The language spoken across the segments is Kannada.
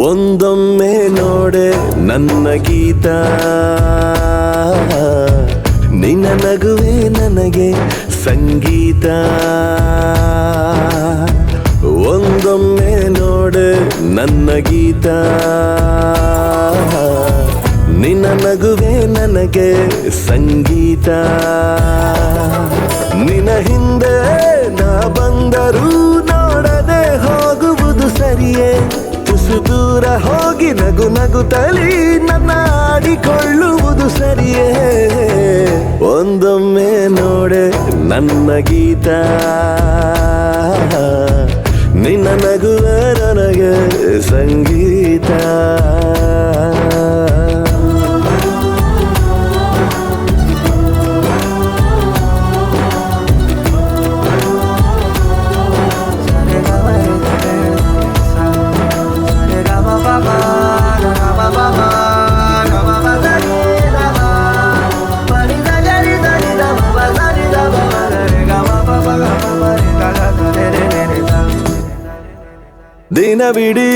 ಒಂದೊಮ್ಮೆ ನೋಡೆ ನನ್ನ ಗೀತ, ನಿನ್ನ ನಗುವೆ ನನಗೆ ಸಂಗೀತ. ಒಂದೊಮ್ಮೆ ನೋಡೆ ನನ್ನ ಗೀತ, ನಿನ್ನ ನಗುವೆ ನನಗೆ ಸಂಗೀತ. ನಿನ್ನ ಹಿಂದೆ ನಾ ಬಂದರೂ ನೋಡದೆ ಹೋಗುವುದು ಸರಿಯೇ? ತುಸು ದೂರ ಹೋಗಿ ನಗು ನಗುತ್ತಲಿ ನನ್ನ ಆಡಿಕೊಳ್ಳುವುದು ಸರಿಯೇ? ಒಂದೊಮ್ಮೆ ನೋಡೆ ನನ್ನ ಗೀತ, ನಿನ್ನ ನಗುವೆ ನನಗೆ ಸಂಗೀತ. ದಿನವಿಡೀ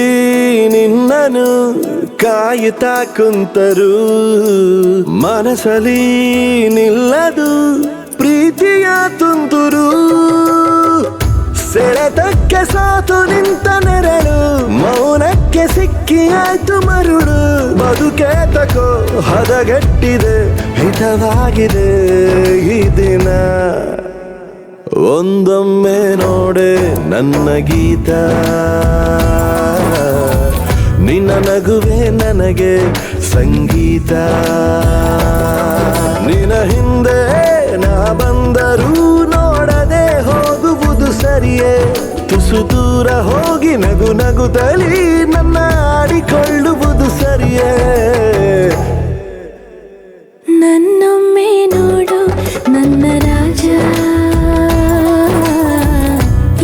ನಿನ್ನನು ಕಾಯುತ್ತಾ ಕುಂತರು, ಮನಸಲಿ ನಿಲ್ಲದು ಪ್ರೀತಿಯ ತುಂತುರು. ಸೆಳೆತಕ್ಕೆ ಸಾತು ನಿಂತ ನೆರಳು, ಮೌನಕ್ಕೆ ಸಿಕ್ಕಿ ಆಯ್ತು ಮರುಳು. ಬದುಕೆ ತಕೋ ಹದಗೆಟ್ಟಿದೆ, ಹಿತವಾಗಿದೆ ಈ ದಿನ. ಒಂದೊಮ್ಮೆ ನೋಡೆ ನನ್ನ ಗೀತ, ನಿನ್ನ ನಗುವೆ ನನಗೆ ಸಂಗೀತ. ನಿನ್ನ ಹಿಂದೆ ನಾ ಬಂದರೂ ನೋಡದೆ ಹೋಗುವುದು ಸರಿಯೇ? ತುಸು ದೂರ ಹೋಗಿ ನಗು ನಗುತ್ತಲಿ ನನ್ನ ಆಡಿಕೊಳ್ಳುವುದು ಸರಿಯೇ? ನನ್ನೊಮ್ಮೆ ನೋಡು ನನ್ನ ರಾಜ,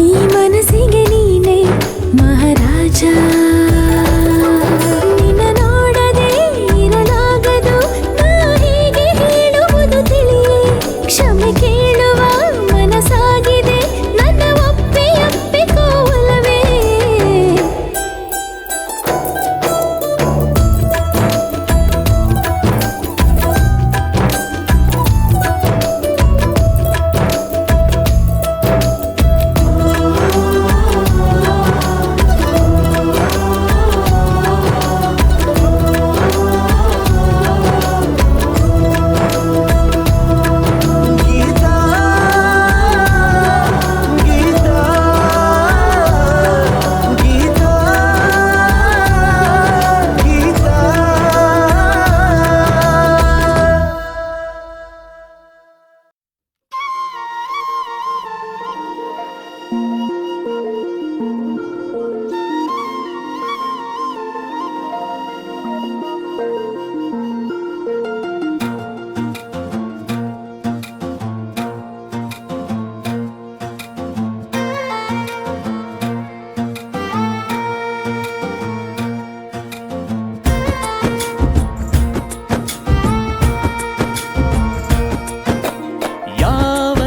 ಈ ಮನಸ್ಸಿಗೆ ನೀನೆ ಮಹಾರಾಜ. ನಿನ್ನ ನೋಡದೆ ಇರಲಾಗದು, ನಾ ಹೀಗೆ ಹೇಳುವುದು ತಿಳಿಯೇ? ಕ್ಷಮೆ ಕೇಳುವ ಮನಸ್ಸಾಗಿದೆ, ನನ್ನ ಒಪ್ಪಿಕೋವಲ್ಲವೇ?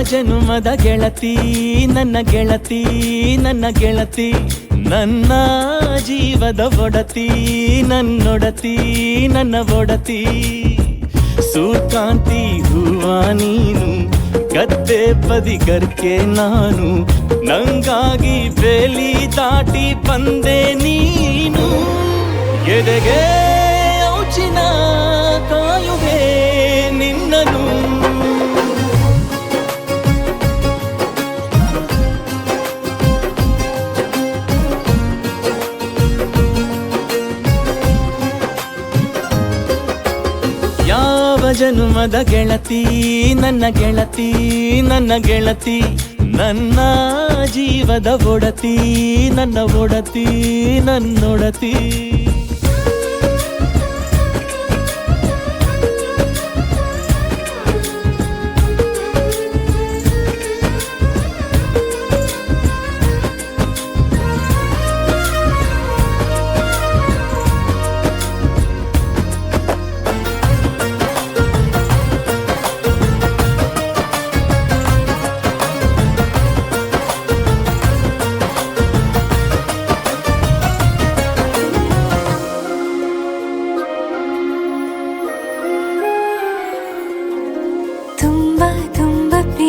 ಜನುಮದ ಗೆಳತಿ ನನ್ನ ಗೆಳತಿ, ನನ್ನ ಗೆಳತಿ, ನನ್ನ ಜೀವದ ಒಡತಿ, ನನ್ನೊಡತಿ, ನನ್ನ ಒಡತಿ. ಸೂರ್ಕಾಂತಿ ಹೂವ ನೀನು, ಗದ್ದೆ ಬದಿಗರ್ಕೆ ನಾನು, ನಂಗಾಗಿ ಬೇಲಿ ದಾಟಿ ಬಂದೆ ನೀನು. ಎದೆಗೆ ಔಚಿನ ಕಾಯುವೆ ನಿನ್ನನು. ಜನುಮದ ಗೆಳತಿ ನನ್ನ ಗೆಳತಿ, ನನ್ನ ಗೆಳತಿ, ನನ್ನ ಜೀವದ ಒಡತಿ, ನನ್ನ ಒಡತಿ, ನನ್ನೊಡತಿ.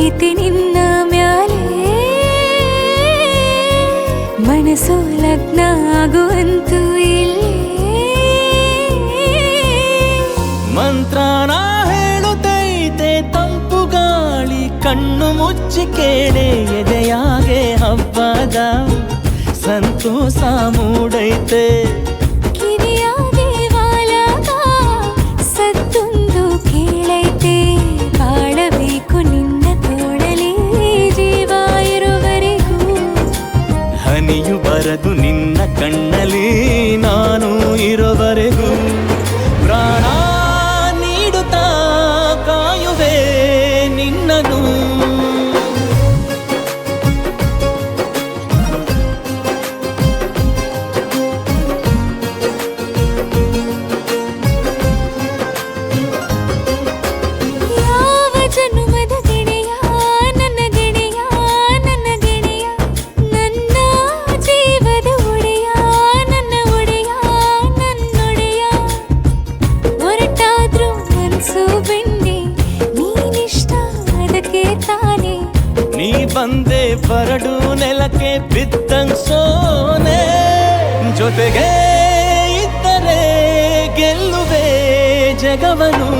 ಪ್ರೀತಿ ನಿನ್ನ ಮ್ಯಾಲೆ ಮನಸ್ಸು ಲಗ್ನ ಆಗುವಂತೂ ಇಲ್ಲೇ ಮಂತ್ರನ ಹೇಳುತ್ತೈತೆ ತಂಪು ಗಾಳಿ ಕಣ್ಣು ಮುಚ್ಚಿ ಕೇಳೆ ಎದೆಯಾಗೆ ಹಬ್ಬದ ಸಂತೋಷ ಮೂಡೈತೆ ಕಿವಿಯಾಗೆ ವಾಲಾಗ ಸತ್ತೊಂದು ಕೇಳೈತೆ ಬಾಳಬೇಕು ನಿನ್ನ ತೋಳಲಿ ಜೀವ ಇರುವರೆಗೂ ಹನಿಯು ಬರದು ನಿನ್ನ ಕಣ್ಣಲ್ಲಿ ನಾನು ಇರುವರೆಗೂ ಪ್ರಾಣ ನೀಡುತ್ತಾ ಕಾಯುವೆ ನಿನ್ನನು ಯಾವ ಜನುಮದ ಗೆಳೆಯ ನನ್ನ ಗೆಳೆಯ ನನ್ನ ಗೆಳೆಯ ನನ್ನ ಜೀವದ ಒಡೆಯ ನನ್ನ ಒಡೆಯ ನನ್ನೊಡೆಯ ಹೊರಟಾದ್ರೂ ಮನಸ್ಸು ಬೆಂಡೆ ನೀನಿಷ್ಟ ಅದಕ್ಕೆ ತಾನೇ ನೀ ಬಂದೆ ಬರಡು ನೆಲಕ್ಕೆ ಬಿದ್ದಂಗ್ ಸೋನೆ ಜೊತೆಗೆ ಇದ್ದರೆ ಗೆಲ್ಲುವೆ ಜಗವನು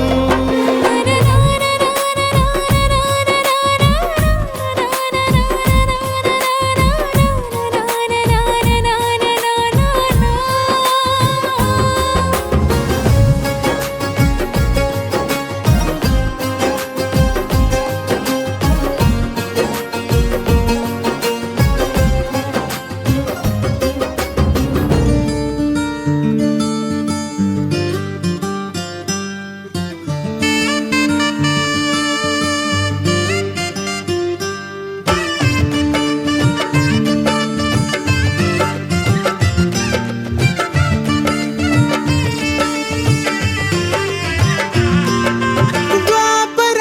ದ್ವಾಪರ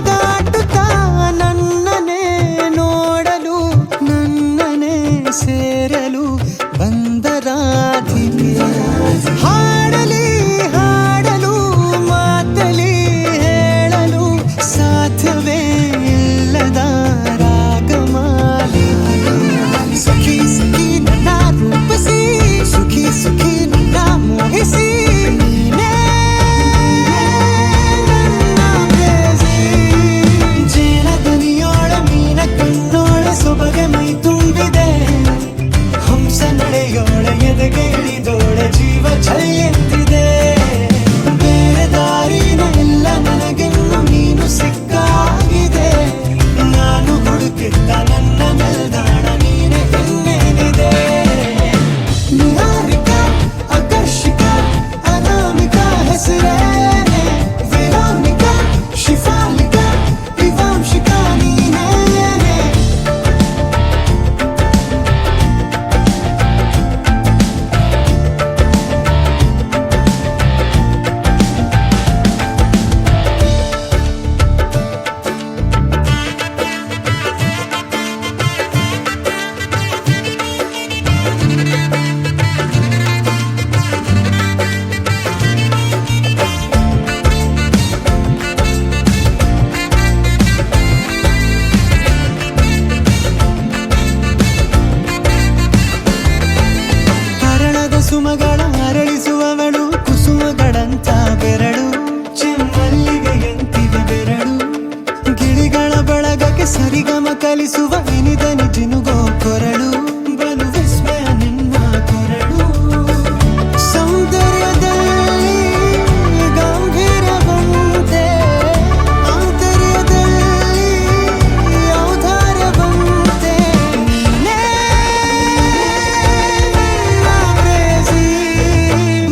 ದಾಟುತ್ತಾ ನನ್ನನೇ ನೋಡಲು ನನ್ನನೇ ಸೇರಲು ಬಂದ ರಾಧಿಕೆ ಹಾಡಲಿ ಹಾಡಲು ಮಾತಲಿ ಹೇಳಲು ಸಾಧ್ಯವೇ ಇಲ್ಲದ ರಾಗಮಾಲಿಕೆ ಸಖಿ ಸಖಿ ನನ್ನ ರೂಪಿಸಿ ಸುಖಿ ಸುಖಿ ನನ್ನ ಮೋಹಿಸಿ ನೀನೇ ಜೇನದನಿಯೋಳ ಮೀನ ಕಣ್ಣೋಳ ಸೊಬಗೆ ಮೈ ತುಂಬಿದೆ ಹಂಸ ನಡೆಯೋಳ ಎದೆಗೆ ಇಳಿದೋಳ ಜೀವ ಛಲ್ಲೆಂದಿದೆ ಬೇರೆ ದಾರಿನ ಎಲ್ಲ ನನಗೆನ್ನು ನೀನು ಸಿಕ್ಕಾಗಿದೆ ನಾನು ಹುಡುಕಿದ್ದ ನನ್ನ ನಿಲ್ದಾಣ ನೀನೆ ಇನ್ನೇನಿದೆ ನಿಹಾರಿಕ ಆಕರ್ಷಿಕ ಅನಾಮಿಕ ಹೆಸರೇನೆ ವೇರಾನಿಕ ಶಿಫಾಲಿಕ ವಿವಾಂಶಿಕ ನೀನೇನೆ ಹರಣದ ಸುಮಗಳ ಅರಳಿಸುವವಳು ಕುಸುಮಗಳಂತ ಬೆರಳು ಚೆಮ್ಮಲ್ಲಿಗೆ ಎಂತಿವೆ ಬೆರಳು ಗಿಳಿಗಳ ಬಳಗಕ್ಕೆ ಸರಿಗಮ ಕಲಿಸುವ ಇನಿದನಿ ಜಿನುಗೋ ಕೊರಳು ಬಲು ವಿಸ್ಮಯ ನಿನ್ನ ಕೊರಳು ಸೌಂದರ್ಯದಲ್ಲಿ ಗಂಭೀರವಂತೆ ಆಂತರ್ಯದಲ್ಲಿ ಔದಾರ್ಯವಂತೆ ನೀನೇ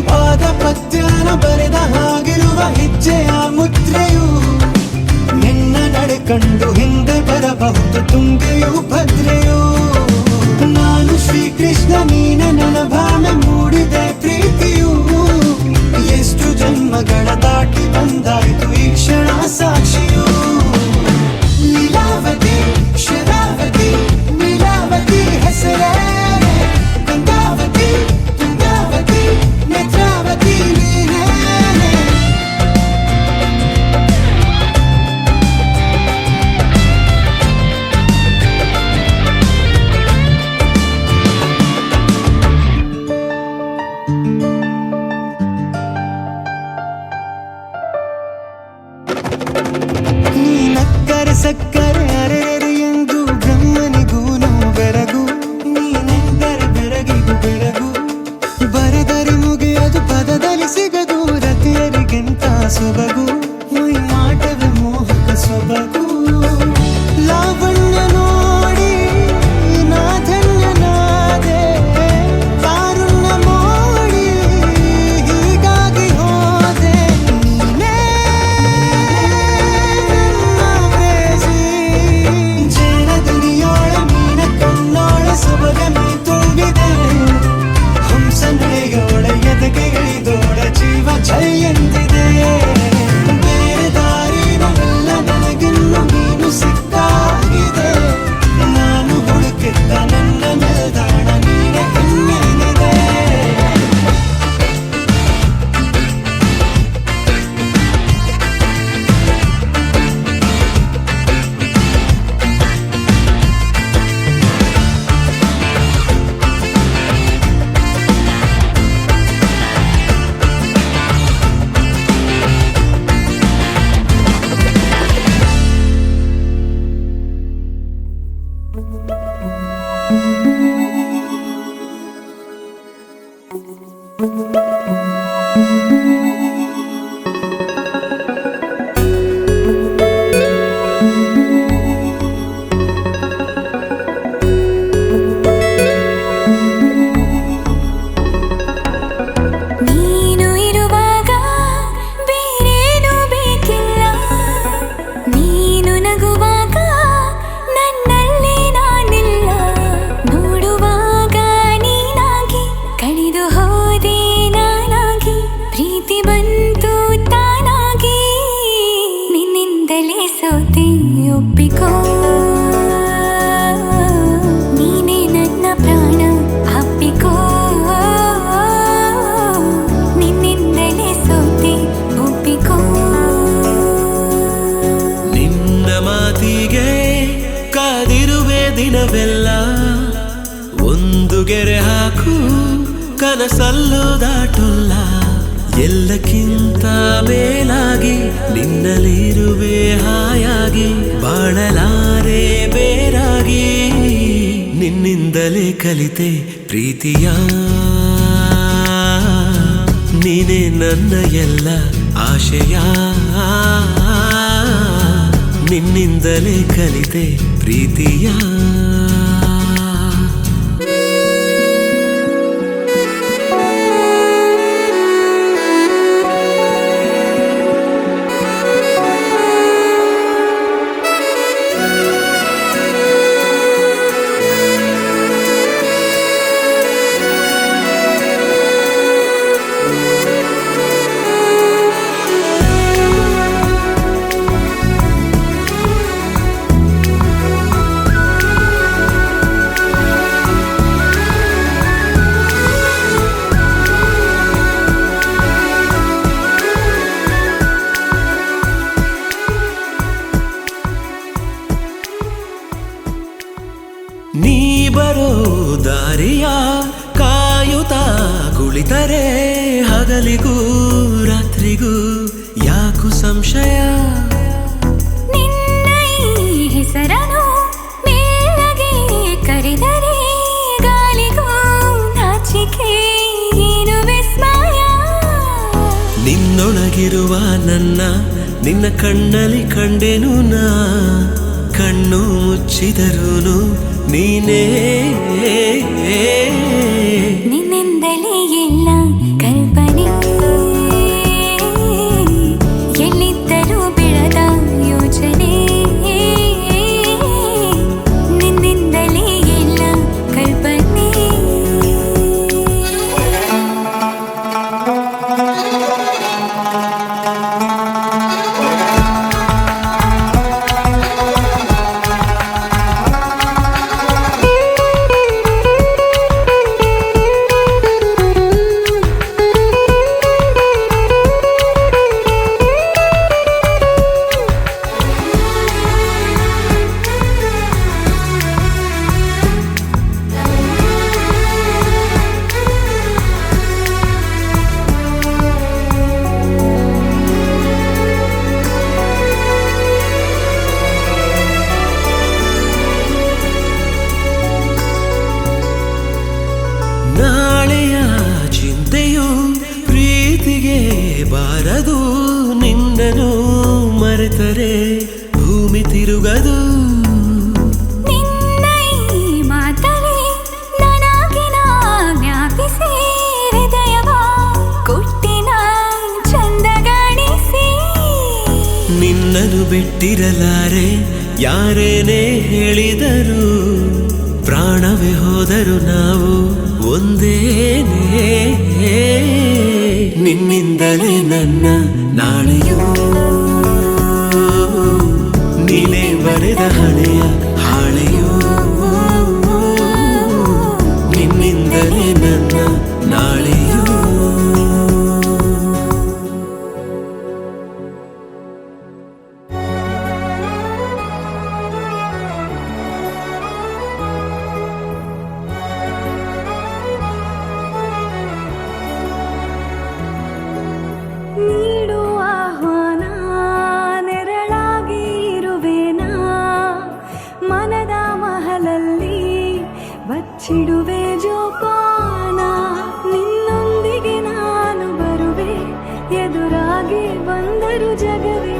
ಪಾದ ಪದ್ಯನ ಬರೆದ ಹಾಗಿರುವ ಹೆಜ್ಜೆಯ ಮುದ್ರೆಯು ನಿನ್ನ ನಡೆ ಕಂಡು ಹಿಂದೆ ಬರಬಹುದು ತುಂಗೆಯು ಭದ್ರೆಯು ನಾನು ಶ್ರೀಕೃಷ್ಣ ನೀನೆ ನನ್ನ ಭಾವನೆ ಮೂಡಿದೆ ಪ್ರೀತಿಯು ಎಷ್ಟು ಜನ್ಮಗಳ ದಾಟಿ ಬಂದಾಯ್ತು ಈ ಕ್ಷಣ ಸಾಕ್ಷಿಯು ಲೀಲಾವತಿ ಶರಾವತಿ ನೀಲಾವತಿ ಹೆಸರೇ ಗಂಗಾವತಿ ತುಂಗಾವತಿ ನೇತ್ರಾವತಿ ನೀನೇನೆ ಸಕ್ಕರೆ ಅರೆರೆ ಎಂದು ಬ್ರಹ್ಮನಿಗೂನು ಬೆರಗು ನೀನೆಂದರೆ ಬೆರಗಿಗೂ ಬೆರಗು ಬರೆದರೆ ಮುಗಿಯದು ಪದದಲ್ಲಿ ಸಿಗದು ರತಿಯರಿಗಿಂತ ಸೊಬಗು ಮೈ ಮಾಟವೇ ಮೋಹಕ ಸೊಬಗು ಲಾವಣ್ಯ ನೋಡಿ ನಾ ಧನ್ಯನಾದೆ ಕಾರುಣ್ಯ ಮೋಡಿ ಹೀಗಾಗಿ ಹೋದೆ ನೀನೇ ನನ್ನ ಪ್ರೇಸಿ ಜೇನ ದುನಿಯೋಳ ಮೀನ ಕಣ್ಣೋಳ ಸೊಬಗ ಮೈ ತುಂಬಿದೆ ಹಂಸ ನಡೆಯೋಳ ಎದೆಗೆ ಇಳಿದೋಳ ಜೀವ ಜೈ ಎಂದಿದೆ ಬೇರೆ ದಾರಿನಲ್ಲ ನನಗಿನ್ನು ನೀನು ಸಿಕ್ಕಾಗಿದೆ ನಾನು ಹುಡುಕಿದ್ದ ನನ್ನ ನಿಲ್ದಾಣ ನೀನೆ ಇನ್ನೇನಿದೆ ನೀನು ಇರುವಾಗ ಬೇರೇನೂ ಬೇಕಿಲ್ಲ ನೀನು ನಗುವಾಗ ನನ್ನಲ್ಲಿ ನಾನಿಲ್ಲ ನೋಡುವಾಗ ನೀನಾಗಿ ಕಳೆದು ಹೋದೆ ನಾನಾಗಿ ಪ್ರೀತಿ ಬಂತು ತಾನಾಗಿ ನಿನ್ನಿಂದಲೇ ಸೋತೆ ಒಪ್ಪಿಕೋ ನೀನೇ ನನ್ನ ಪ್ರಾಣ ಅಪ್ಪಿಕೋ ನಿನ್ನಿಂದಲೇ ಸೋತೆ ಒಪ್ಪಿಕೋ ನಿನ್ನ ಮಾತಿಗೆ ಕಾದಿರುವೆ ದಿನವೆಲ್ಲ ಒಂದು ಗೆರೆ ಹಾಕು ಕನಸಲ್ಲೂ ದಾಟುಲ್ಲ ಎಲ್ಲಕ್ಕಿಂತ ಮೇಲಾಗಿ ನಿನ್ನಲ್ಲಿರುವೆ ಹಾಯಾಗಿ ಬಾಳಲಾರೆ ಬೇರಾಗಿ ನಿನ್ನಿಂದಲೇ ಕಲಿತೆ ಪ್ರೀತಿಯ ನೀನೇ ನನ್ನ ಎಲ್ಲ ಆಶಯ ನಿನ್ನಿಂದಲೇ ಕಲಿತೆ ಪ್ರೀತಿಯ ನೀ ಬರೋ ದಾರಿಯ ಕಾಯುತ್ತಾ ಕುಳಿತರೆ ಹಗಲಿಗೂ ರಾತ್ರಿಗೂ ಯಾಕು ಸಂಶಯ ನಿನ್ನ ಈ ಹೆಸರನು ಮೇಲಗೆ ಕರೆದರೆ ಗಾಳಿಗೂ ನಾಚಿಕೆ ಏನು ವಿಸ್ಮಯ ನಿನ್ನೊಳಗಿರುವ ನಿನ್ನ ಕಣ್ಣಲ್ಲಿ ಕಂಡೆನು ನಾ ಕಣ್ಣು ಮುಚ್ಚಿದರೂನು ನೀನೇ ನಿನ್ನಿಂದಲೇ ಎಲ್ಲ ಕಲ್ಪನೆ ಎಲ್ಲಿದ್ದರೂ ಬೆಳೆದ ಯೋಚನೆ ನಿನ್ನಿಂದಲೇ ಎಲ್ಲ ಕಲ್ಪನೆ ನಿನ್ನನ್ನು ಬಿಟ್ಟಿರಲಾರೆ ಯಾರೇನೇ ಹೇಳಿದರು, ಪ್ರಾಣವೇ ಹೋದರು ನಾವು ಒಂದೇನೇ. ನಿನ್ನಿಂದಲೇ ನನ್ನ ನಾಳೆಯೂ, ನೀನೇ ಬರೆದ ಹಣೆಯ ಹಾಳೆಯೂ, ನಿನ್ನಿಂದಲೇ ನನ್ನ ನಾಳೆಯೂ. ನೀಡು ಆಹ್ವಾನ, ನೆರಳಾಗಿ ಇರುವೆನಾ, ಮನದ ಮಹಲಲ್ಲಿ ಬಚ್ಚಿಡುವೆ ಜೋಪಾನ. ನಿನ್ನೊಂದಿಗೆ ನಾನು ಬರುವೆ, ಎದುರಾಗಿ ಬಂದರು ಜಗವೇ.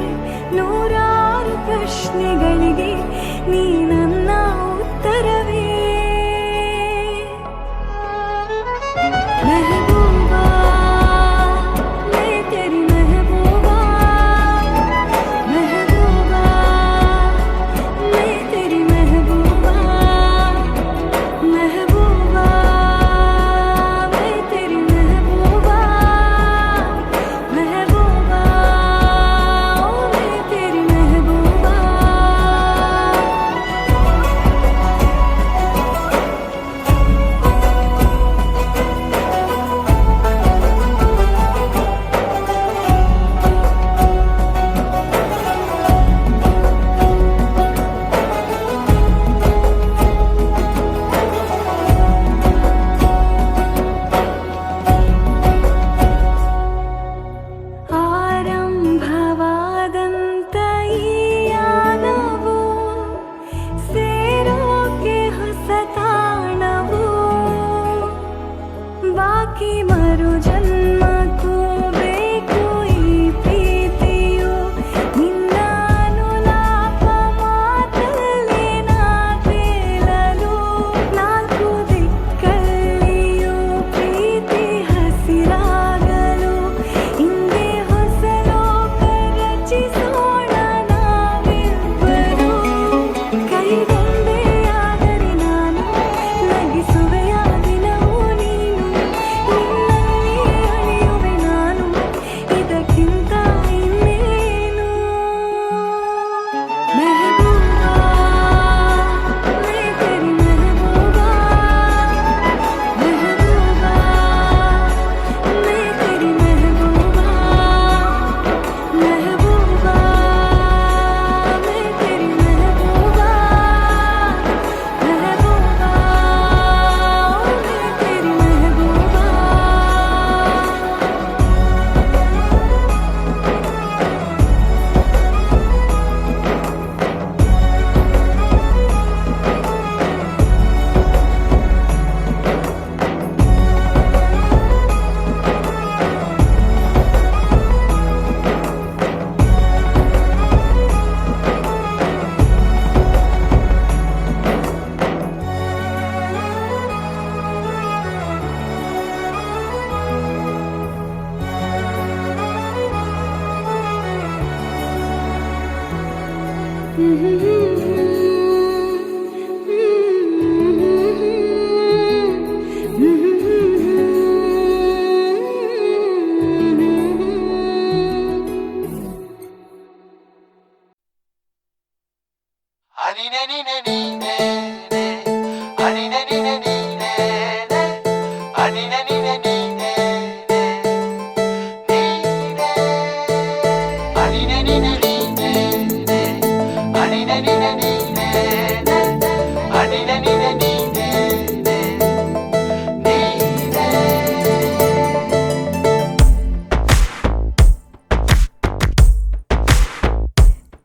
ನೂರಾರು ಪ್ರಶ್ನೆಗಳಿಗೆ ನೀ ನನ್ನ ಉತ್ತರವೇ. ಮೆಹಬೂಬಾ, ಮೈ ತೆರಿ ಮೆಹಬೂಬಾ, ಮೆಹಬೂಬಾ, ಮೈ ತೆರಿ ಮೆಹಬೂಬಾ, ಮೆಹಬೂಬಾ, ಮೈ ತೆರಿ ಮೆಹಬೂಬಾ, ಮೆಹಬೂಬಾ, ಮೈ ತೆರಿ ಮೆಹಬೂಬಾ. ಆರಂಭವಾದಂತ ಈ ಯಾನವು ಸೇರೋಕೆ ಹೊಸ ತಾಣವು. ಬಾಕಿ ಮರು ಜನ್ಮಕ್ಕೂ ಬೇಕು ಈ ಪ್ರೀತಿಯು. ನಿನ್ನ ಅನುಲಾಪ ಮಾತಲ್ಲಿ ನಾ ತೇಲಲು. ನಾಲ್ಕು ದಿಕ್ಕಲ್ಲಿಯೂ ಪ್ರೀತಿ ಹಸಿರಾಗಲು. ಹಿಂದೆ ಹೊಸ ಲೋಕ ರಚಿಸೋಣ ನಾವಿಬ್ಬರು. ಕೈಗೊಂಬೆಯಾದರೆ ನಾನು, ನಗಿಸುವೆಯ ದಿನವೂ ನೀನು. ನಿನ್ನಲ್ಲಿ ಅಳಿಯುವೆ ನಾನು, ಇದಕ್ಕಿಂತ ಇನ್ನೇನು. ಮೆಹಬೂಬಾ, ಮೈ ತೆರಿ ಮೆಹಬೂಬಾ, ಮೆಹಬೂಬಾ, ಮೈ ತೆರಿ ಮೆಹಬೂಬಾ, ಮೆಹಬೂಬಾ, ಮೈ ತೆರಿ ಮೆಹಬೂಬಾ, ಮೆಹಬೂಬಾ, ಮೈ ತೆರಿ ಮೆಹಬೂಬಾ.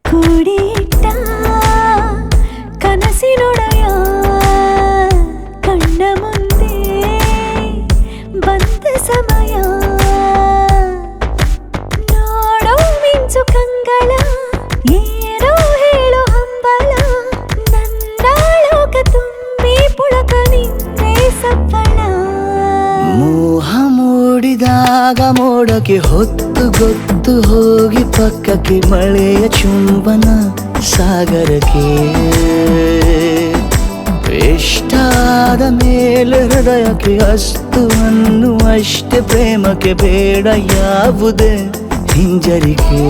ಕೂಡಿಟ್ಟ ಕನಸಿನೊಡೆಯ ಕಣ್ಣ ಮುಂದೆ ಬಂದ ಸಮಯ. ನೋಡೋ ಮಿಂಚು ಕಂಗಳ, ಏನೋ ಹೇಳೋ ಹಂಬಲ. ನನ್ನ ಲೋಕ ತುಂಬಿ ಪುಳಕ ನಿಂತೆ ಸಪ್ಪಳ. ಮೋಹ ಮೂಡಿದಾಗ ಮೋಡಕ್ಕೆ ಹೊತ್ತು ಗೊತ್ತು ಹೋಗಿ ಪಕ್ಕಕ್ಕೆ ಮಳೆಯ ಚುಂಬನ ಸಾಗರಕ್ಕೆ ಇಷ್ಟಾದ ಮೇಲೆ ಹೃದಯಕ್ಕೆ ಅಸ್ತು ಅನ್ನುವಷ್ಟೇ ಪ್ರೇಮಕ್ಕೆ ಬೇಡ ಯಾವುದೇ ಹಿಂಜರಿಕೆ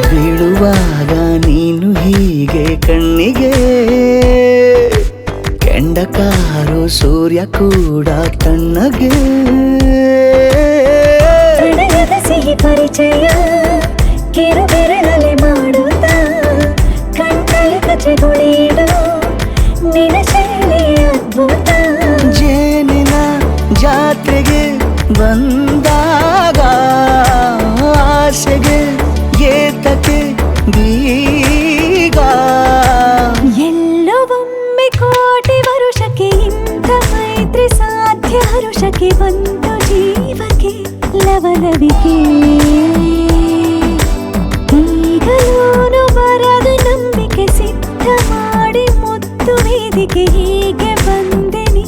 ಬೀಳುವಾಗ ನೀನು ಹೀಗೆ ಕಣ್ಣಿಗೆ ಕೆಂಡಕಾರು ಸೂರ್ಯ ಕೂಡ ತಣ್ಣಗೆ ಪ್ರಣಯದ ಸಿಹಿ ಪರಿಚಯ ಕಿರು ಬೆರಳಲ್ಲಿ ಮಾಡುತ್ತ ಕಣ್ಣಲ್ಲಿ ಕಚಗುಳಿಡು ನಿನ ಶೈಲಿ ಅದ್ಭುತ ಜೇನಿನ ಜಾತ್ರೆಗೆ ಬಂದಾಗ ಆಸೆಗೆ ಏತಕ್ಕೆ ಬೀಗ ಎಲ್ಲೋ ಒಮ್ಮೆ ಕೋಟಿ ವರುಷಕ್ಕೆ ಇಂಥ ಮೈತ್ರಿ ಸಾಧ್ಯ ಹರುಷಕ್ಕೆ ಬಂತು ಜೀವಕ್ಕೆ ಲವಲವಿಕೆ ಈಗಲೂನು ಬರದ ನಂಬಿಕೆ ಸಿದ್ಧ ಮಾಡಿ ಮುತ್ತು ವೇದಿಕೆ ಹೀಗೆ ಬಂದೆ ನೀ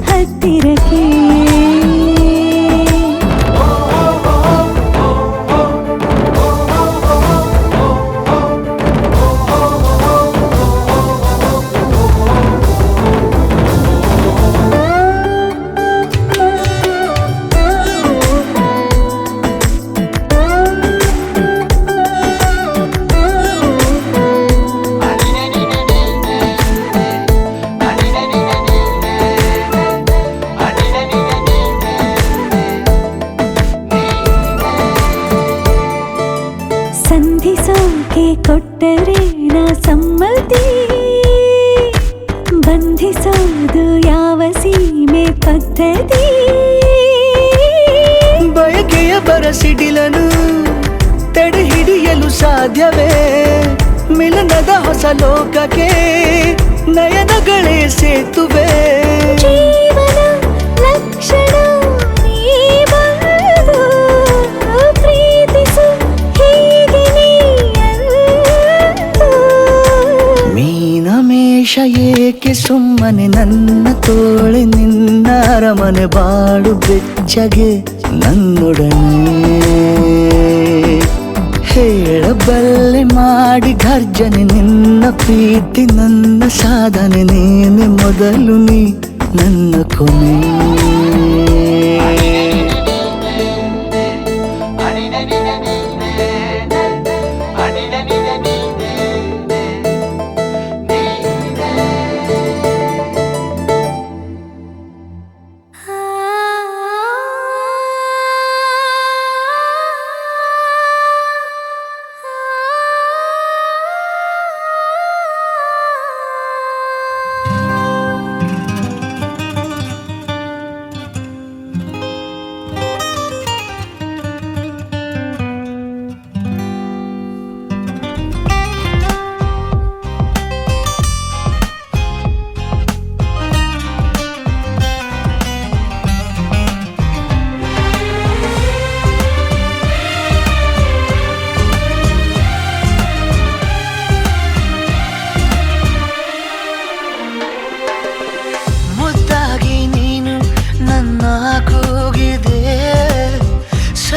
ಹತ್ತಿರಕ್ಕೆ ಸಂಧಿಸೋಕೆ ಕೊಟ್ಟರೆ ನಾ ಸಮ್ಮತಿ ಬಂಧಿಸೋದು ಯಾವ ಸೀಮೆ ಪದ್ಧತಿ ಬಯಕೆಯ ಬರಸಿಡಿಲನು ತಡೆ ಹಿಡಿಯಲು ಸಾಧ್ಯವೇ ಮಿಲನದ ಹೊಸ ಲೋಕಕ್ಕೆ ನಯನಗಳೇ ಸೇತುವೆ ಜೀವನ ಲಕ್ಷಣ ನೀ ಬಂದು ಪ್ರೀತಿಸು ಹೀಗೆ ನೀ ಅಂದು. ಮೀನಮೇಷ ಏಕೆ ಸುಮ್ಮನೆ ನನ್ನ ತೋಳೆ ನಿನ್ನ ಅರಮನೆ ಬಾಡು ಬೆಚ್ಚಗೆ ನನ್ನೊಡನೆ ಹೇಳಬಲ್ಲೆ ಮಾಡಿ ಗರ್ಜನೆ ನಿನ್ನ ಪ್ರೀತಿ ನನ್ನ ಸಾಧನೆ ನೀನೆ ಮೊದಲು ನೀ ನನ್ನ ಕೊನೆ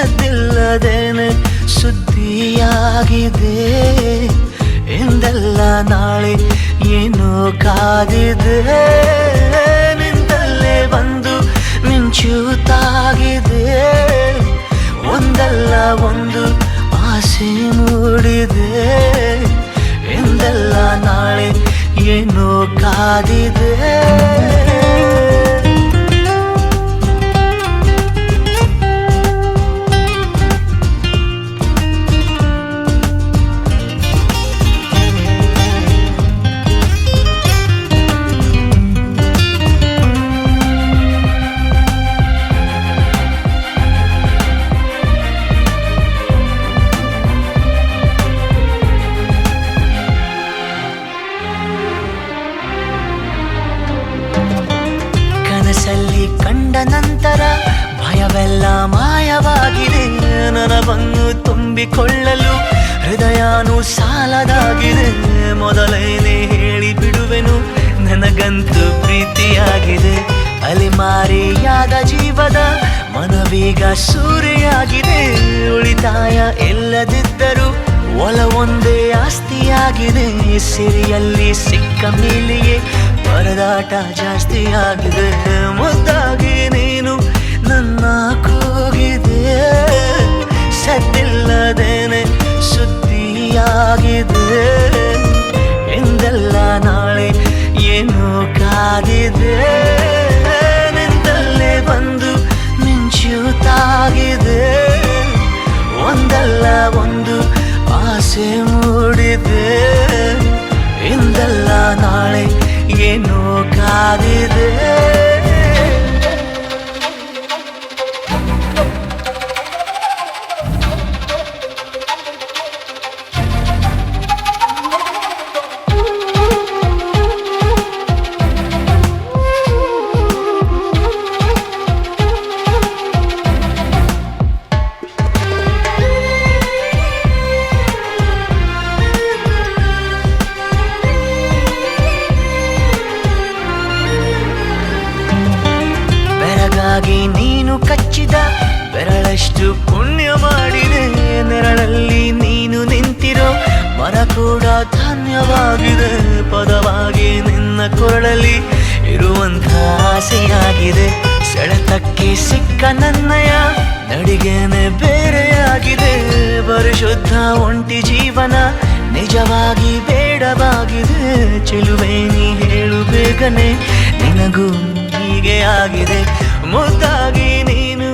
ಸದ್ದಿಲ್ಲದೇನೆ ಸುದ್ದಿಯಾಗಿದೆ ಎಂದೆಲ್ಲ ನಾಳೆ ಏನೋ ಕಾದಿದೆ ನಿಂದಲ್ಲೇ ಬಂದು ಮಿಂಚುತ್ತಾಗಿದೆ ಒಂದಲ್ಲ ಒಂದು ಆಸೆ ಮೂಡಿದೆ ಎಂದೆಲ್ಲ ನಾಳೆ ಏನೋ ಕಾದಿದೆ ಎಲ್ಲವನ್ನು ತುಂಬಿಕೊಳ್ಳಲು ಹೃದಯನೂ ಸಾಲದಾಗಿದೆ. ಮೊದಲೇನೆ ಹೇಳಿ ಬಿಡುವೆನು, ನನಗಂತೂ ಪ್ರೀತಿಯಾಗಿದೆ. ಅಲಿಮಾರಿಯಾದ ಜೀವದ ಮನವೀಗ ಸೂರೆಯಾಗಿದೆ. ಉಳಿತಾಯ ಎಲ್ಲದಿದ್ದರೂ ಒಲವೊಂದೇ ಆಸ್ತಿಯಾಗಿದೆ. ಸಿರಿಯಲ್ಲಿ ಸಿಕ್ಕ ಮೇಲೆಯೇ ಪರದಾಟ ಜಾಸ್ತಿಯಾಗಿದೆ. ಮುದ್ದಾಗಿ ನೀನು ನನ್ನ ಕೂಗಿದೆ, ಸದ್ದಿಲ್ಲದೇನೆ ಸುದ್ದಿಯಾಗಿದೆ. ಎಂದೆಲ್ಲ ನಾಳೆ ಏನೋ ಕಾದಿದೆ. ನಿಂತಲ್ಲೇ ಬಂದು ಮಿಂಚುತ್ತಾಗಿದೆ. ಒಂದಲ್ಲ ಒಂದು ಆಸೆ ಮೂಡಿದೆ. ಇಂದಲ್ಲ ನಾಳೆ ಏನೋ ಕಾದಿದೆ. ನೀನು ಕಚ್ಚಿದ ಬೆರಳಷ್ಟು ಪುಣ್ಯ ಮಾಡಿದೆ. ನೆರಳಲ್ಲಿ ನೀನು ನಿಂತಿರೋ ಮರ ಕೂಡ ಧನ್ಯವಾಗಿದೆ. ಪದವಾಗಿ ನಿನ್ನ ಕೊರಳಲ್ಲಿ ಇರುವಂಥ ಆಸೆಯಾಗಿದೆ. ಸೆಳೆತಕ್ಕೆ ಸಿಕ್ಕ ನನ್ನಯ ನಡಿಗೆನೆ ಬೇರೆಯಾಗಿದೆ. ಪರಿಶುದ್ಧ ಒಂಟಿ ಜೀವನ ನಿಜವಾಗಿ ಬೇಡವಾಗಿದೆ. ಚೆಲುವೆ ನೀ ಹೇಳು ಬೇಗನೆ, ನಿನಗೂ ಹೀಗೆ ಆಗಿದೆ. ಮುದ್ದಾಗಿ ನೀನು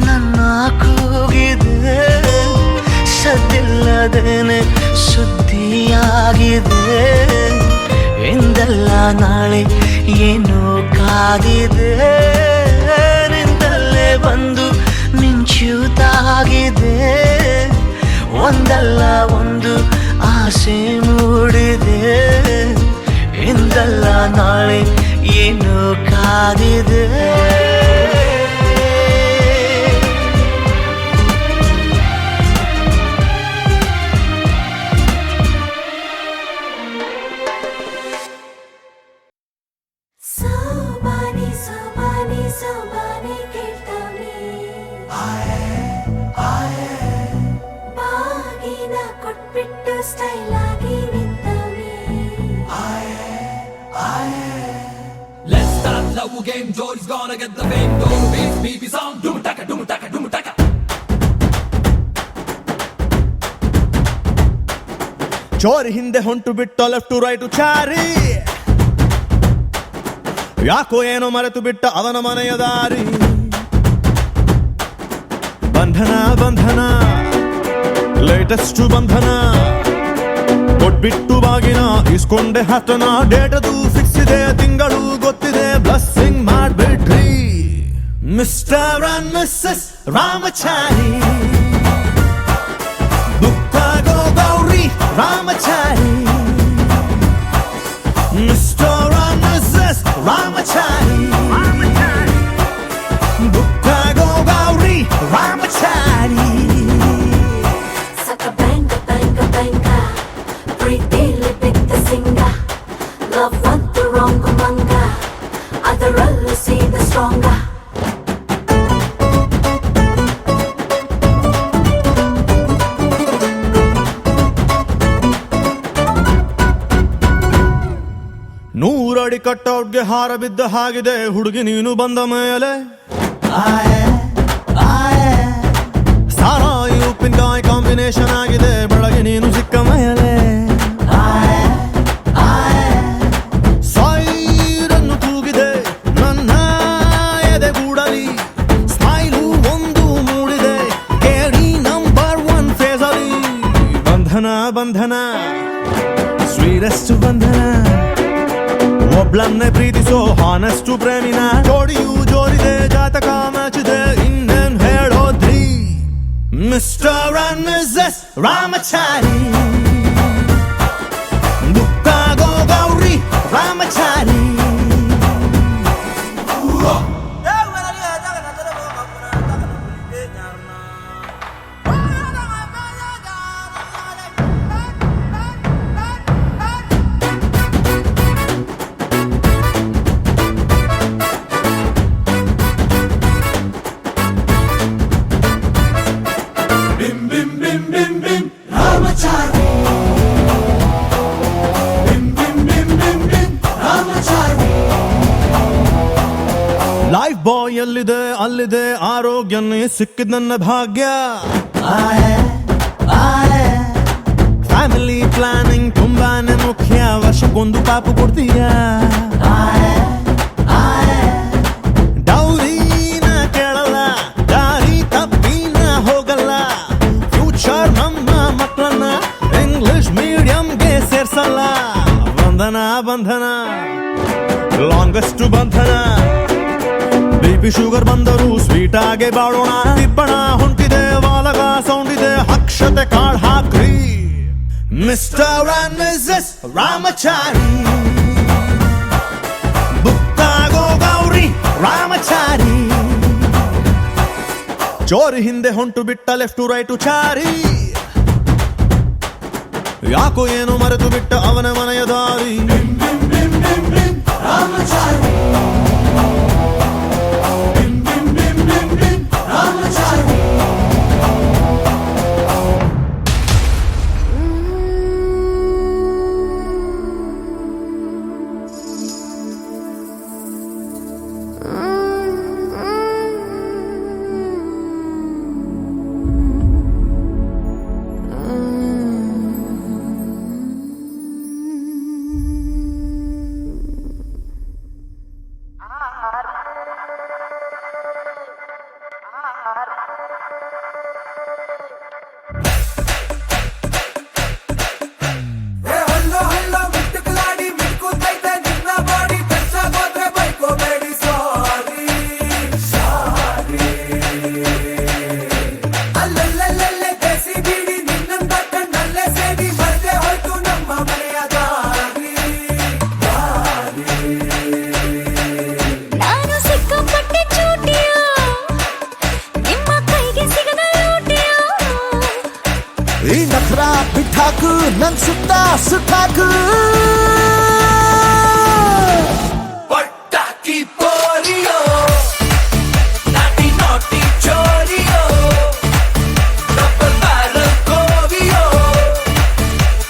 ನನ್ನ ಕೂಗಿದೆ. ಸದ್ದಿಲ್ಲದೇನೆ ಸುದ್ದಿಯಾಗಿದೆ. ಎಂದಲ್ಲ ನಾಳೆ ಏನೋ ಕಾದಿದೆ. ನಿಂತಲ್ಲೇ ಬಂದು ಮಿಂಚುತ್ತಾಗಿದೆ. ಒಂದಲ್ಲ ಒಂದು ಆಸೆ ಮೂಡಿದೆ. ಎಂದಲ್ಲ ನಾಳೆ ಏನೋ ಕಾದಿದೆ. ಸೋಬಾನೆ ಸೋಬಾನೆ ಸೋಬಾನೆ ಕೇಳ್ತಾನೆ. ಬಾಗಿನ ಕೊಟ್ಬಿಟ್ಟು ಸ್ಟೈಲ್ ಆಗಿ ನಿಂತವನೆ. Let's start love game, Joy's gonna get the fame. Don't beat BB sound, doom taka, doom taka, doom taka. ಚೋರಿ ಹಿಂದೆ ಹೊಂಟು ಬಿಟ್ಟ ಲೆಫ್ಟ್ ರೈಟ್ ಚಾರಿ. ಯಾಕೋ ಏನೋ ಮರೆತು ಬಿಟ್ಟ ಅವನ ಮನೆಯ ದಾರಿ. ಬಂಧನ ಬಂಧನ ಲೇಟೆಸ್ಟ್ ಬಂಧನ. ಕೊಟ್ಬಿಟ್ಟು ಬಾಗಿನ ಇಸ್ಕೊಂಡೆ ಹತ್ತನ. ಡೇಟದು ಫಿಕ್ಸ್ ಇದೆ, ತಿಂಗಳು ಗೊತ್ತಿದೆ. ಬ್ಲಸ್ಸಿಂಗ್ ಮಾಡ್ಬಿಟ್ರಿ ಮಿಸ್ಟರ್ ಅಂಡ್ ಮಿಸ್ಸಸ್ ರಾಮಚಾರಿ. ದುಃಖಗೋ Gauri Ramachari. Mister and missus Ramachari. ದುಃಖಗೋ Gauri Ramachari. Saka banga banga banga, ಪ್ರೀತಿಲಿ ಬಿದ್ದ ಸಿಂಗ. Love ಒಂದು wrong ಮಂಗ, ಅದರಲ್ಲೂ ಸೀದ ಸ್ಟ್ರಾಂಗ. ನೂರಡಿ ಕಟ್ಟೌಟ್ಗೆ ಹಾರ ಬಿದ್ದ ಹಾಗಿದೆ ಹುಡುಗಿ ನೀನು ಬಂದ ಮೇಲೆ. ಸಾರಾಯಿ ಉಪ್ಪಿನಕಾಯಿ ಕಾಂಬಿನೇಷನ್ ಆಗಿದೆ ಬೆಳಗ್ಗೆ ನೀನು ಸಿಕ್ಕ ಮೇಲೆ. ಸೈರನ್ನು ಕೂಗಿದೆ ನನ್ನ ಎದೆಗೂಡಲಿ. ಸ್ಮೈಲು ಒಂದು ಮೂಡಿದೆ ಕೇಳಿ ನಂಬರ್ 1 ಫೇಸಲ್ಲಿ. ಬಂಧನ ಬಂಧನ ಸ್ವೀರೆಸ್ಟ್ ಬಂಧನ. ಒಬ್ಳನ್ನೇ ಪ್ರೀತಿಸೋ ಹಾನೆಸ್ಟು ಪ್ರೇಮಿನ. ಜೋಡಿಯು ಜೋರಿದೆ, ಜಾತಕ ಮ್ಯಾಚಿದೆ, ಇನ್ನೇನ್ ಹೇಳೋದ್ರಿ. Mister and missus Ramachari. ದುಃಖಗೋ ಗೌರಿ ರಾಮಚಾರಿ. ಸಿಕ್ಕಿದ್ ನನ್ನ ಭಾಗ್ಯ ಫ್ಯಾಮಿಲಿ ಪ್ಲಾನಿಂಗ್ ತುಂಬಾನೇ ಮುಖ್ಯ ವರ್ಷಕ್ಕೊಂದು ಪಾಪು ಕೊಡ್ತೀಯ ಡೌರಿನ ಕೇಳಲ್ಲ ದಾರಿ ತಪ್ಪಿನ ಹೋಗಲ್ಲ ಫ್ಯೂಚರ್ ನಮ್ಮ ಮಕ್ಕಳನ್ನ ಇಂಗ್ಲಿಷ್ ಮೀಡಿಯಂಗೆ ಸೇರ್ಸಲ್ಲ ಬಂಧನ ಬಂಧನ ಲಾಂಗೆಸ್ಟ್ ಬಂಧನ ಬಿಪಿ ಶುಗರ್ ಬಂದರು ಸ್ವೀಟ್ ಆಗಿ ಬಾಳೋಣ ತಿಬ್ಬಣ ಹೊಂಟಿದೆ ವಾಲಗ ಸೌಂಡ್ ಇದೆ ಅಕ್ಷತೆ ಕಾಳ್ ಹಾಕ್ರಿ ಮಿಸ್ಟರ್ ಅಂಡ್ ಮಿಸಸ್ ರಾಮಚಾರಿ ಬುಕ್ಕಾಗೋ ಗೌರಿ ರಾಮಚಾರಿ ಚೋರಿ ಹಿಂದೆ ಹೊಂಟು ಬಿಟ್ಟ ಲೆಫ್ಟ್ ರೈಟು ಚಾರಿ ಯಾಕೋ ಏನು ಮರೆತು ಬಿಟ್ಟ ಅವನ ಮನೆಯ ದಾರಿ ಈ ನಖರ ಬಿಟ್ಟಾಕು ನನ್ ಸುತ್ತ ಸುತ್ತಾಕು ಪಟಾಕಿ ಪೋಲಿಯೋ ನಾಟಿ ನಾಟಿ ಚೋರಿಯೋ ಡಬಲ್ ಬ್ಯಾರಲ್ ಕೋವಿಯೋ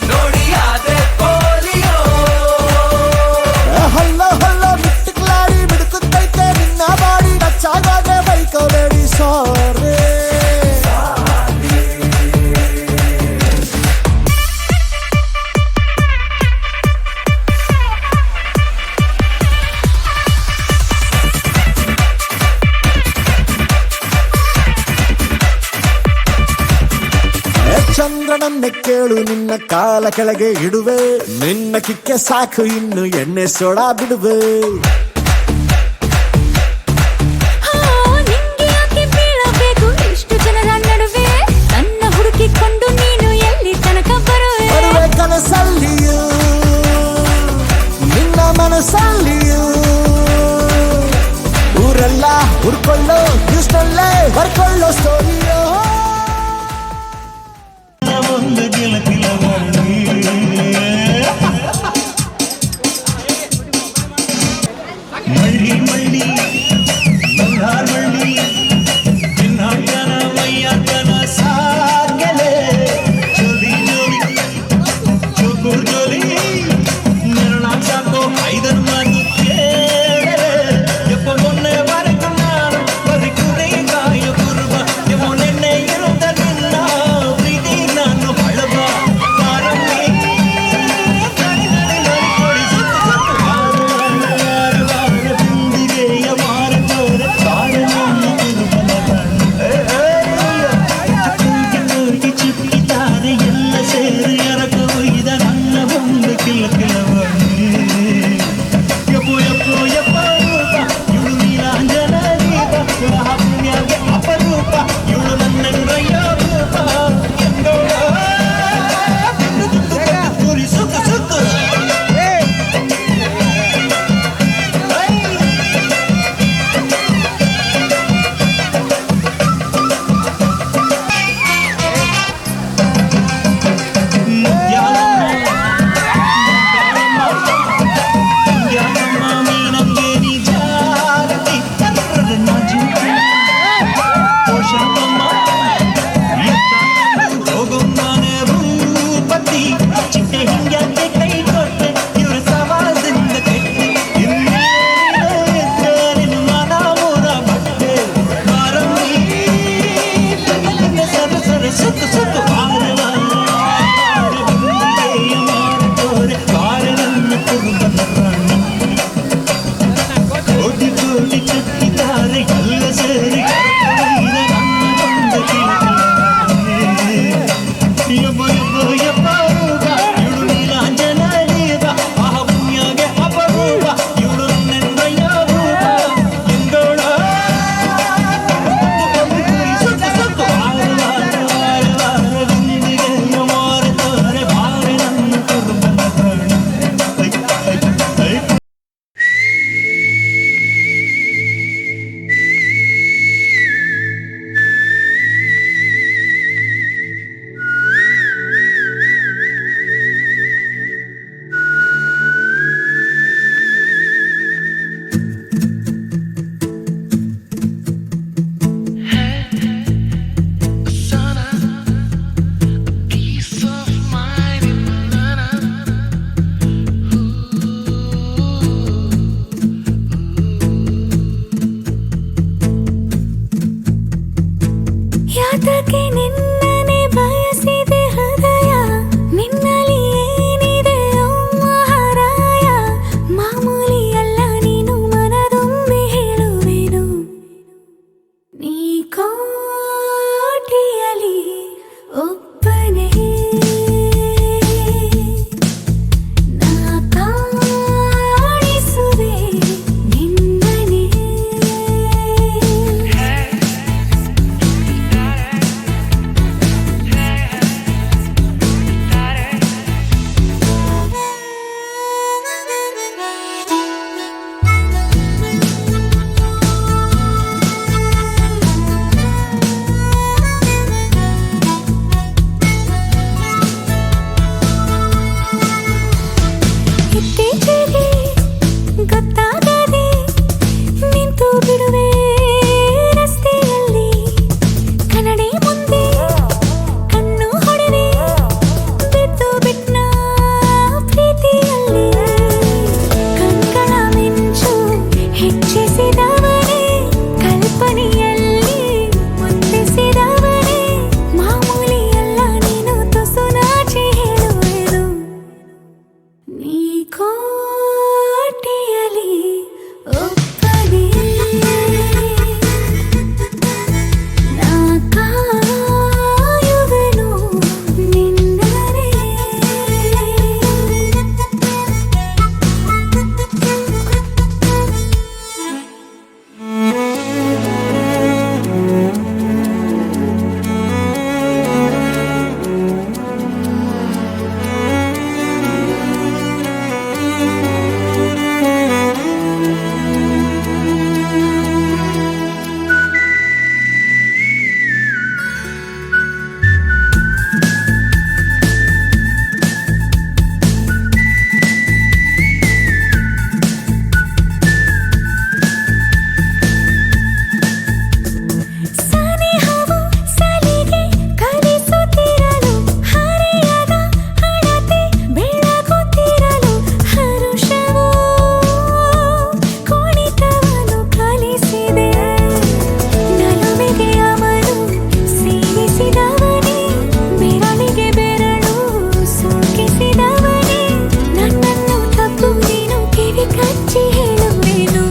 ನೋಡಿ ಆದ್ರೆ ಪೋಲಿಯೋ ಹಲ್ಲೋ ಹಲ್ಲೋ ಬಿಟ್ಟುಕ್ಲಾಡಿ ಬಿಡುತ್ತೈತೆ ನಿನ್ನ ಬಾಡಿ ನಚ್ಚಾಗಾದ್ರೆ ಬೈಕೋಬೇಡಿ ಸಾರಿ ಚಂದ್ರನನ್ನೇ ಕೇಳು ನಿನ್ನ ಕಾಲ ಕೆಳಗೆ ಇಡುವೆ ನಿನ್ನ ಕಿಕ್ಕೆ ಸಾಕು ಇನ್ನು ಎಣ್ಣೆ ಸೋಡಾ ಬಿಡುವೆ ಬರುವೆ ಕನಸಲ್ಲಿಯೂ ನಿನ್ನ ಮನಸ್ಸಲ್ಲಿಯೂ ಊರೆಲ್ಲ ಹುಡ್ಕೊಳ್ಳೋ ನ್ಯೂಸ್ನಲ್ಲೇ ಬರ್ಕೊಳ್ಳೋ ಸ್ಟೋರಿಯೋ ಒಂದು ಗೆಳತಿಲ ಮರಳಿ ಬಾರೆ ಸುತ್ತು ಸುತ್ತು ಬಾರೆ ಬಾರೆ ಬಂದಿಗೆಯ ಮಾರುತ್ತೋರೆ ಬಾರೆ ನನ್ನ ಕುರುಬನ ರಾಣಿ ಕೋಟಿ ಕೋಟಿ ಚುಕ್ಕಿದ್ದಾರೆ ಎಲ್ಲ ಸೇರಿ ಕರ್ತವೈದ ನನ್ನ ಬಂದ ಕಿಲಕಿಲ ಯಬ್ಬ ಯಬ್ಬ ಯಬ್ಬ ರೂಪ ಇವಳು ನೀಲಾಂಜನೇಯದ ಆಹ ಪುಣ್ಯಗೆ ಅಪರೂಪ ಇವಳು ನನ್ನೆಂದಯ್ಯ ರೂಪ ಎಂದೋಳ ಸುತ್ತು ಸುತ್ತು ಬಾರೆ ಬಾರೆ ಬಾರೆ ಬಾರೆ ಬಂದಿಗೆಯ ಮಾರುತ್ತೋರೆ ಬಾರೆ ನನ್ನ ಕುರುಬನ ರಾಣಿ ಐ ಐ ಯಾತಕ್ಕೆ ನಿನ್ನನೆ ಬಯಸಿದೆ ಹೃದಯ ನಿನ್ನಲ್ಲಿ ಏನಿದೆ ಮಹಾರಾಯ ಮಾಮೂಲಿ ಅಲ್ಲ ನೀನು ಮನದೊಮ್ಮೆ ಹೇಳುವೆನು ನೀ ಕೋಟಿಯಲಿ ಒಬ್ಬನೇ ನಾ ಕಾಣಿಸುವೆ ನಿನ್ನನೆ ಇತ್ತೀಚೆಗೆ ಗೊತ್ತಾಗದೆ ನಿಂತು ಬಿಡುವೆ ರಸ್ತೆಯಲ್ಲಿ ಕನ್ನಡಿ ಮುಂದೆ ಕಣ್ಣು ಹೊಡೆದೆ ಬಿದ್ದು ಬಿಟ್ನ ಪ್ರೀತಿಯಲ್ಲಿ ಕಣ್ಗಳ ಮಿಂಚು ಹೆಚ್ಚಿಸಿದವನೇ ಕಲ್ಪನೆಯಲ್ಲಿ ಮುತ್ತಿಸಿದವನೇ ಮಾಮೂಲಿ ಅಲ್ಲ ನೀನು ತುಸು ನಾಚಿ ಹೇಳುವೆನು ನೀ ಕೋಟಿಯಲಿ ಒಬ್ಬನೇ ನಾ ಕಾಯುವೆನು ನಿನ್ನನೆ ಸನಿಹವು ಸಲಿಗೆ ಕಲಿಸುತ್ತಿರಲು ಹರೆಯದ ಹಣತೆ ಬೆಳಗುತ್ತಿರಲು ಹರುಷವು ಕುಣಿತವನ್ನು ಕಲಿಸಿದೆ ನಲುಮೆಗೆ ಅವನು ಸೇರಿಸಿದವನೇ ಬೆರಳಿಗೆ ಬೆರಳು ಸೋಕಿಸಿದವನೇ ನನ್ನನ್ನು ತಪ್ಪು ನೀನು ಕಿವಿ ಕಚ್ಚಿ ಹೇಳುವೆನು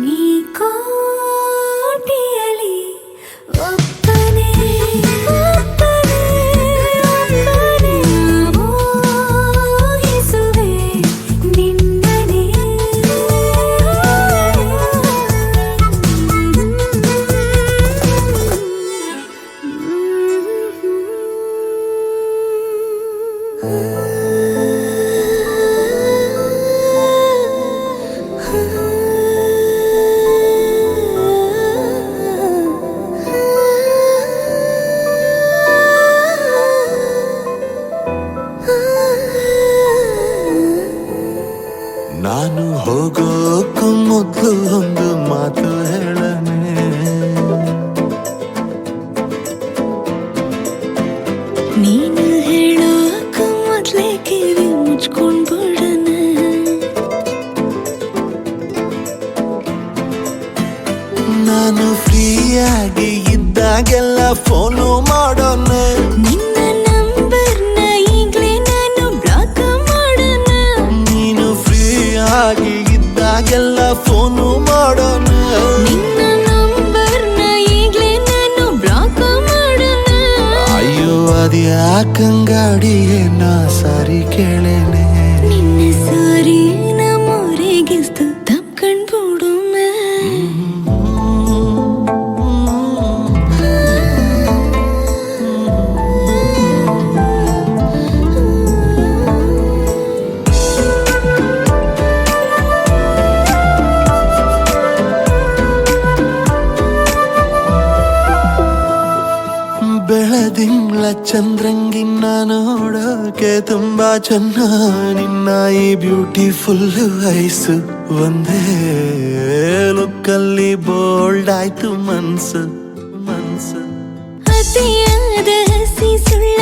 ನೀ ಕೋಟಿಯಲಿ ಒಬ್ಬನೇ ಒಬ್ಬನೇ ಒಬ್ಬನೇ ಮೋಹಿಸುವೆ ನಿನ್ನನೆ ನಾನು ಹೋಗೋಕ್ಕೂ ಮೊದಲು ಒಂದು ಮಾತು ಹೇಳನೆ ನೀನು ಹೇಳೋಕ್ಕೂ ಮೊದಲೇ ಕಿವಿ ಮುಚ್ಕೊಂಡು ಬಿಡನೆ ನಾನು ಫ್ರೀಯಾಗಿ ಇದ್ದಾಗೆಲ್ಲ ಫೋನ್ ಫೋನು ಮಾಡೋಣ. ನಿನ್ನ ನಂಬರ್ನ ಈಗ್ಲೇ ನಾನು ಬ್ಲಾಕ್ ಮಾಡೋಣ. ನೀನು ಫ್ರೀ ಆಗಿ ಇದ್ದಾಗೆಲ್ಲ ಫೋನು ಮಾಡೋಣ. ನಿನ್ನ ನಂಬರ್ನ ಈಗ್ಲೇ ನಾನು ಬ್ಲಾಕ್ ಮಾಡೋಣ. ಅಯ್ಯೋ ಅದ್ಯಾಕಂಗಾಡಿಯೇ ನಾ ಸಾರಿ ಕೇಳೇನೆ. ನಿನ್ನ ಸಾರಿ ನಮ್ಮೂರಿಗಿಸ್ತು ತಪ್ಕೊಂಡ್ಬಿಡುಮೆ. ಬೆಳದಿಂಗ್ಳ ಚಂದ್ರಂಗಿನ್ನ ನೋಡೋಕೆ ತುಂಬಾ ಚೆನ್ನ. ನಿನ್ನ ಈ ಬ್ಯೂಟಿಫುಲ್ ಐಸು ಒಂದೇ ಲುಕ್ಕಲ್ಲಿ ಬೋಲ್ಡ್ ಆಯ್ತು ಮನ್ಸು. ಅತಿಯಾದ ಹಸಿ ಸುಳ್ಳ